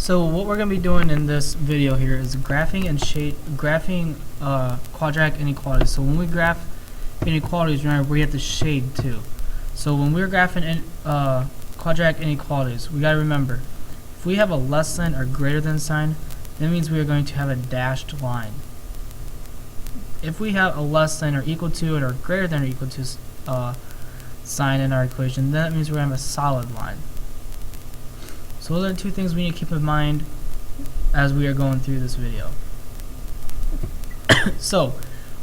So what we're going to be doing in this video here is graphing quadratic inequalities. So when we graph inequalities, remember we have to shade too. So when we're graphing quadratic inequalities, we got to remember if we have a less than or greater than sign, that means we are going to have a dashed line. If we have a less than or equal to or greater than or equal to sign in our equation, then that means we're going to have a solid line. So those are two things we need to keep in mind as we are going through this video. So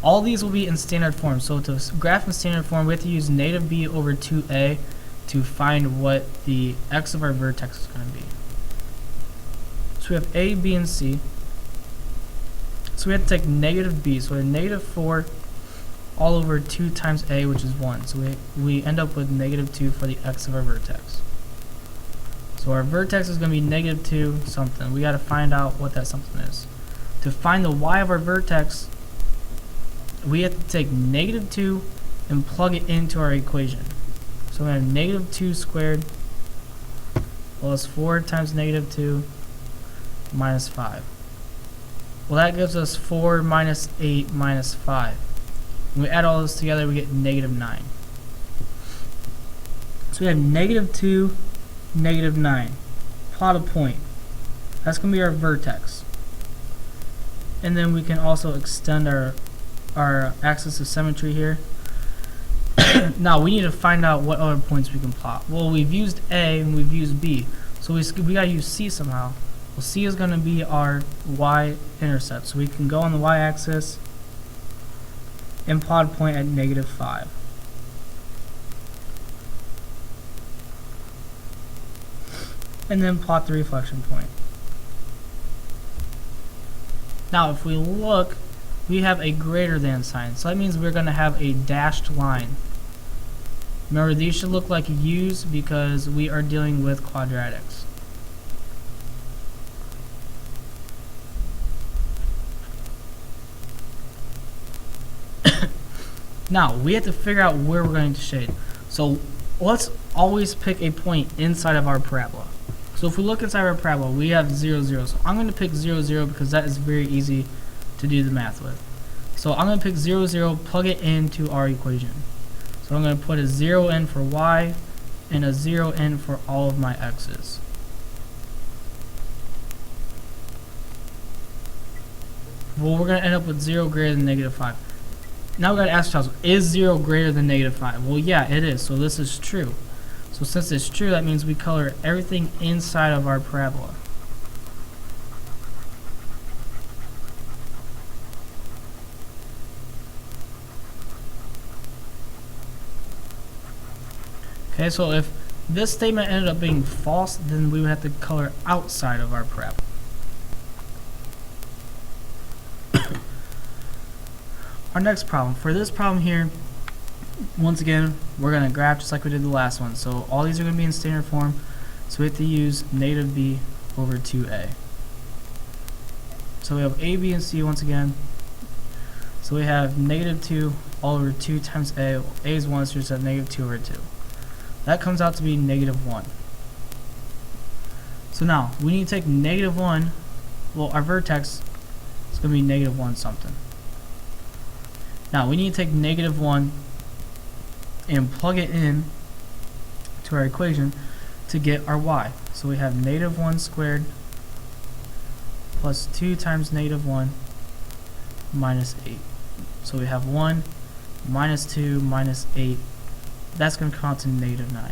all these will be in standard form. So to graph in standard form, we have to use negative b over 2a to find what the x of our vertex is going to be. So we have a, b, and c. So we have to take negative b. So we have negative 4 all over 2 times a, which is 1. So we end up with negative 2 for the x of our vertex. So our vertex is going to be negative 2 something. We got to find out what that something is. To find the y of our vertex, we have to take negative 2 and plug it into our equation. So we have negative 2 squared plus 4 times negative 2 minus 5. Well, that gives us 4 minus 8 minus 5. When we add all this together, we get negative 9. So we have negative 2, negative 9. Plot a point. That's going to be our vertex. And then we can also extend our axis of symmetry here. Now we need to find out what other points we can plot. Well, we've used A and we've used B. So we got to use C somehow. Well, C is going to be our y-intercept. So we can go on the y-axis and plot a point at negative 5. And then plot the reflection point. Now if we look, we have a greater than sign, so that means we're going to have a dashed line. Remember, these should look like U's because we are dealing with quadratics. Now we have to figure out where we're going to shade. So let's always pick a point inside of our parabola. So if we look inside our parabola, we have 0, 0. So I'm going to pick 0, 0 because that is very easy to do the math with. So I'm going to pick 0, 0, plug it into our equation. So I'm going to put a 0 in for y and a 0 in for all of my x's. Well, we're going to end up with 0 greater than negative 5. Now we've got to ask ourselves, is 0 greater than negative 5? Well, yeah, it is. So this is true. So since it's true, that means we color everything inside of our parabola. Okay, so if this statement ended up being false, then we would have to color outside of our parabola. Our next problem. For this problem here, once again, we're going to graph just like we did the last one. So all these are going to be in standard form, so we have to use negative b over 2a. So we have a, b, and c once again. So we have negative 2 all over 2 times a. Well, a is 1, so we just have negative 2 over 2. That comes out to be negative 1. So now, we need to take negative 1. Well, our vertex is going to be negative 1 something. Now, we need to take negative 1 and plug it in to our equation to get our y. So we have negative 1 squared plus 2 times negative 1 minus 8. So we have 1 minus 2 minus 8. That's going to come out to negative 9.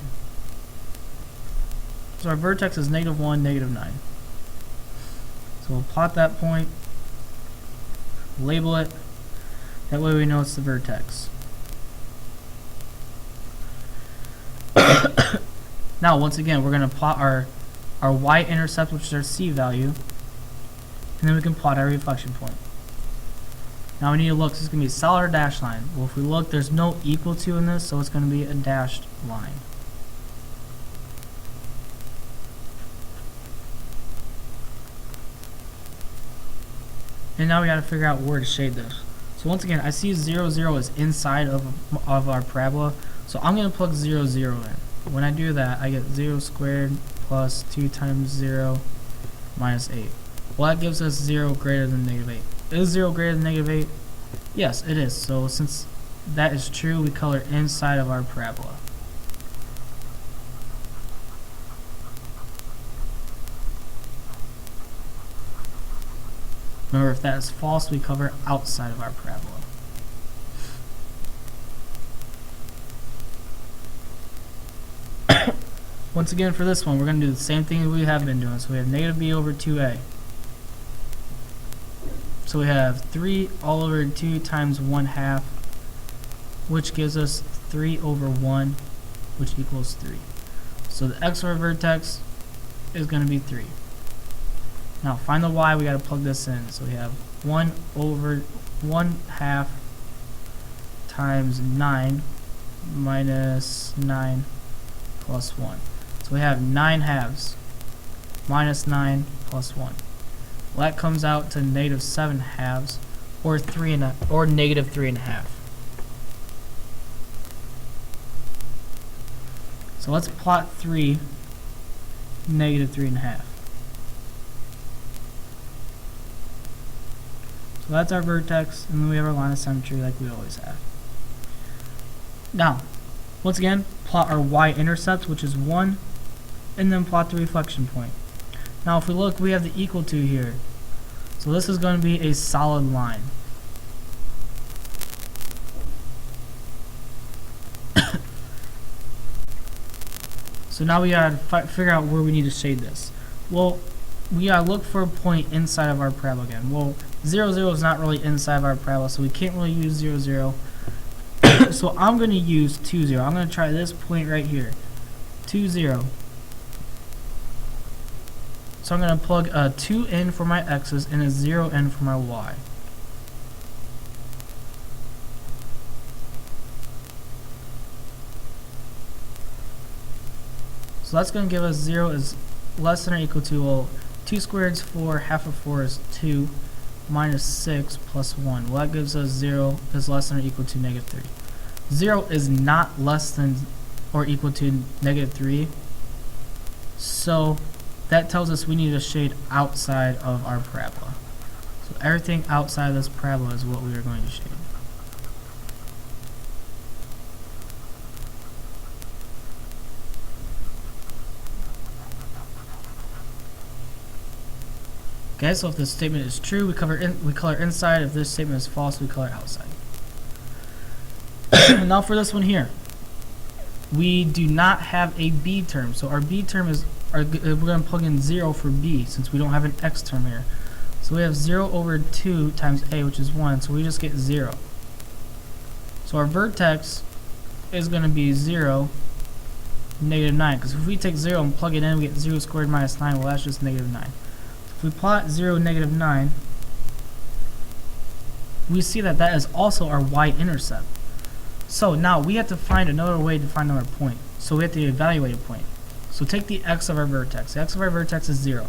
So our vertex is negative 1, negative 9. So we'll plot that point, label it. That way we know it's the vertex. Now, once again, we're going to plot our y-intercept, which is our c value, and then we can plot our reflection point. Now we need to look, this is going to be a solid or dashed line. Well, if we look, there's no equal to in this, so it's going to be a dashed line. And now we got to figure out where to shade this. So once again, I see 0, 0 is inside of our parabola, so I'm going to plug 0, 0 in. When I do that, I get 0 squared plus 2 times 0 minus 8. Well, that gives us 0 greater than negative 8. Is 0 greater than negative 8? Yes, it is. So since that is true, we color inside of our parabola. Remember, if that is false, we cover outside of our parabola. Once again, for this one, we're going to do the same thing we have been doing. So we have negative b over 2a. So we have 3 all over 2 times 1/2, which gives us 3 over 1, which equals 3. So the x of our vertex is going to be 3. Now find the y, we got to plug this in. So we have 1 over 1/2 times 9 minus 9 plus 1. So we have 9 halves minus 9 plus 1. Well, that comes out to negative 7 halves, or negative 3.5. So let's plot 3, negative 3.5. So that's our vertex, and then we have our line of symmetry like we always have. Now, once again, plot our y-intercept, which is 1, and then plot the reflection point. Now if we look, we have the equal to here. So this is going to be a solid line. So now we gotta figure out where we need to shade this. Well, we gotta look for a point inside of our parabola again. Well, 0, 0 is not really inside of our parabola, so we can't really use 0, 0. So I'm going to use 2, 0. I'm going to try this point right here. 2, 0. So I'm going to plug a 2 in for my x's and a 0 in for my y. So that's going to give us 0 is less than or equal to, well, 2 squared is 4, half of 4 is 2, minus 6 plus 1. Well, that gives us 0 is less than or equal to negative 3. 0 is not less than or equal to negative 3. So that tells us we need to shade outside of our parabola. So everything outside of this parabola is what we are going to shade. Okay, so if this statement is true, we color inside. If this statement is false, we color outside. Now for this one here, we do not have a b term. So our b term is, we're going to plug in 0 for b since we don't have an x term here. So we have 0 over 2 times a, which is 1, so we just get 0. So our vertex is going to be 0, negative 9, because if we take 0 and plug it in, we get 0 squared minus 9, well that's just negative 9. If we plot 0, negative 9, we see that that is also our y-intercept. So now we have to find another way to find our point. So we have to evaluate a point. So take the x of our vertex. The x of our vertex is 0.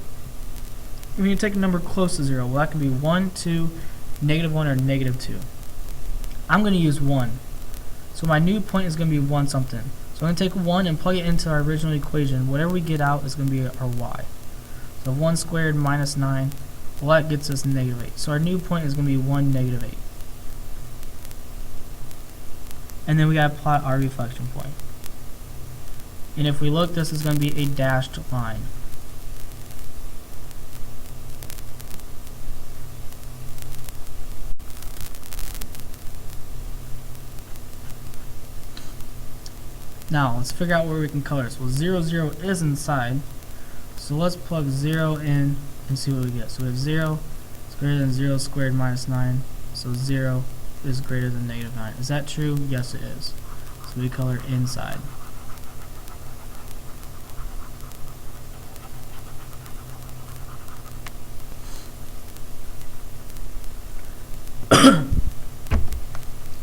When you take a number close to 0, well that can be 1, 2, negative 1, or negative 2. I'm going to use 1. So my new point is going to be 1 something. So I'm going to take 1 and plug it into our original equation. Whatever we get out is going to be our y. So 1 squared minus 9, well that gets us negative 8. So our new point is going to be 1, negative 8. And then we got to plot our reflection point. And if we look, this is going to be a dashed line. Now let's figure out where we can color this. Well, 0, 0 is inside. So let's plug 0 in and see what we get. So we have 0 is greater than 0 squared minus 9. So 0 is greater than negative 9. Is that true? Yes, it is. So we color inside.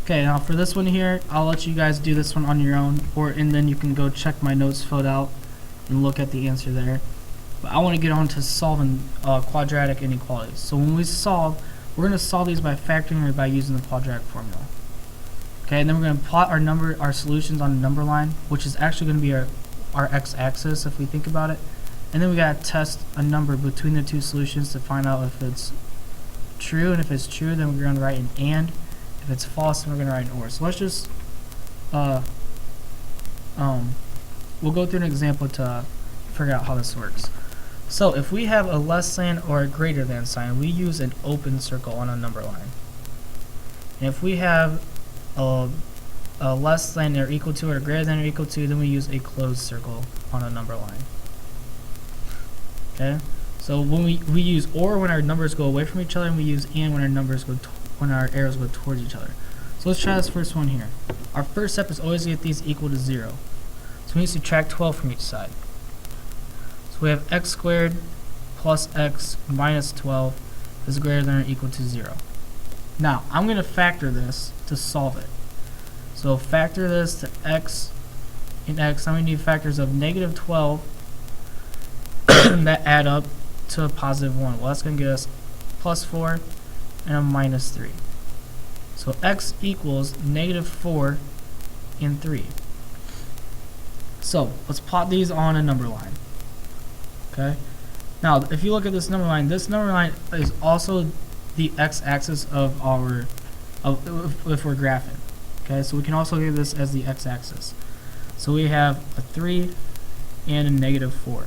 Okay, now for this one here, I'll let you guys do this one on your own, and then you can go check my notes filled out and look at the answer there. But I want to get on to solving quadratic inequalities. So when we solve, we're going to solve these by factoring or by using the quadratic formula. Okay, and then we're going to plot our solutions on a number line, which is actually going to be our x-axis if we think about it. and then we gotta test a number between the two solutions to find out if it's true, and if it's true, then we're gonna write an and. If it's false, then we're gonna write an or. So let's just we'll go through an example to figure out how this works. So if we have a less than or a greater than sign, we use an open circle on a number line. And if we have a less than or equal to or greater than or equal to, then we use a closed circle on a number line. Okay? So when we use or when our numbers go away from each other, and we use and when our numbers go when our arrows go towards each other. So let's try this first one here. Our first step is always to get these equal to 0. So we need to subtract 12 from each side. So we have x squared plus x minus 12 is greater than or equal to 0. Now, I'm going to factor this to solve it. So factor this to x in x. I'm going to need factors of negative 12 that add up to a positive 1. Well, that's going to get us plus 4 and a minus 3. So x equals negative 4 and 3. So let's plot these on a number line. Okay. Now, if you look at this number line is also the x-axis of our if we're graphing. Okay, so we can also give this as the x-axis. So we have a 3 and a negative 4.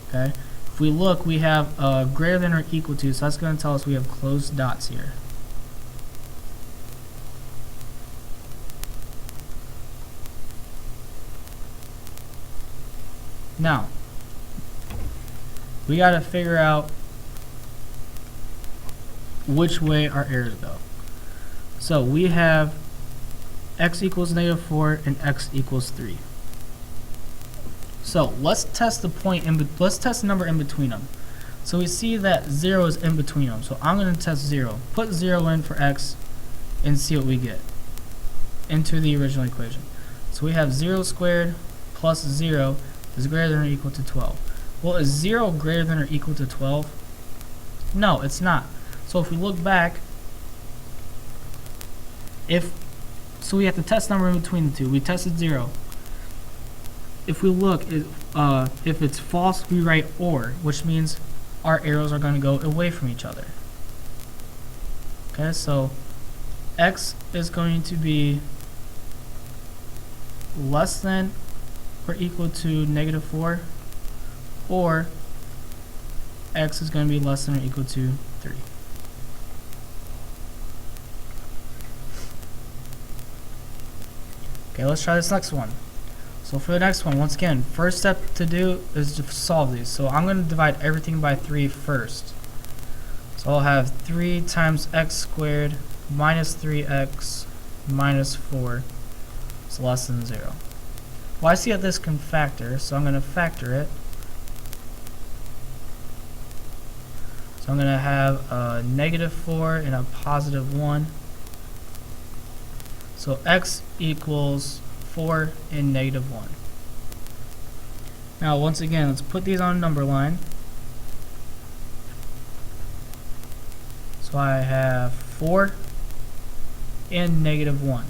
Okay. If we look, we have greater than or equal to, so that's going to tell us we have closed dots here. Now, we got to figure out which way our arrows go. So we have x equals negative 4 and x equals 3. So let's test the point let's test the number in between them. So we see that 0 is in between them. So I'm going to test 0. Put 0 in for x and see what we get into the original equation. So we have 0 squared plus 0 is greater than or equal to 12. Well, is 0 greater than or equal to 12? No, it's not. So if we look back, so we have to test number in between the two. We tested 0. If we look, if it's false, we write or, which means our arrows are going to go away from each other. Okay, so x is going to be less than or equal to negative 4, or x is going to be less than or equal to 3. Okay, let's try this next one. So for the next one, once again, first step to do is to solve these. So I'm going to divide everything by 3 first. So I'll have 3 times x squared minus 3x minus 4 is less than 0. Well, I see that this can factor, so I'm going to factor it. So I'm going to have a negative 4 and a positive 1. So x equals 4 and negative 1. Now, once again, let's put these on a number line. So I have 4 and negative 1.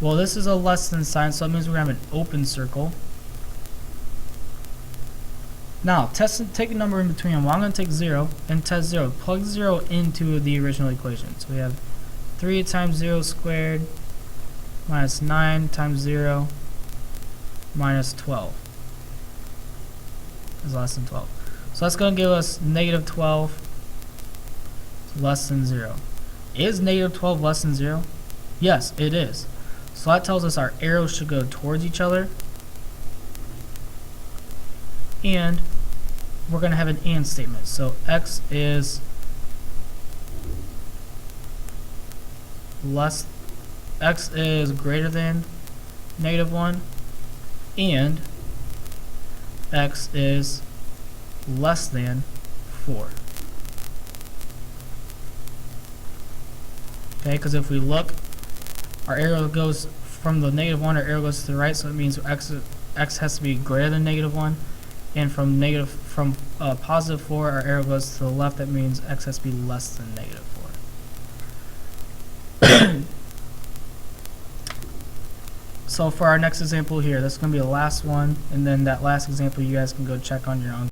Well, this is a less than sign, so that means we're going to have an open circle. Now, take a number in between them. Well, I'm going to take 0 and test 0. Plug 0 into the original equation. So we have 3 times 0 squared minus 9 times 0 minus 12 is less than 12. So that's going to give us negative 12 less than 0. Is negative 12 less than 0? Yes, it is. So that tells us our arrows should go towards each other. And we're going to have an and statement. So x is greater than negative 1, and x is less than 4. Okay, because if we look, our arrow goes from the negative 1, our arrow goes to the right, so it means x has to be greater than negative 1, and from positive 4, our arrow goes to the left, that means x has to be less than negative 4. So for our next example here, this is going to be the last one, and then that last example you guys can go check on your own.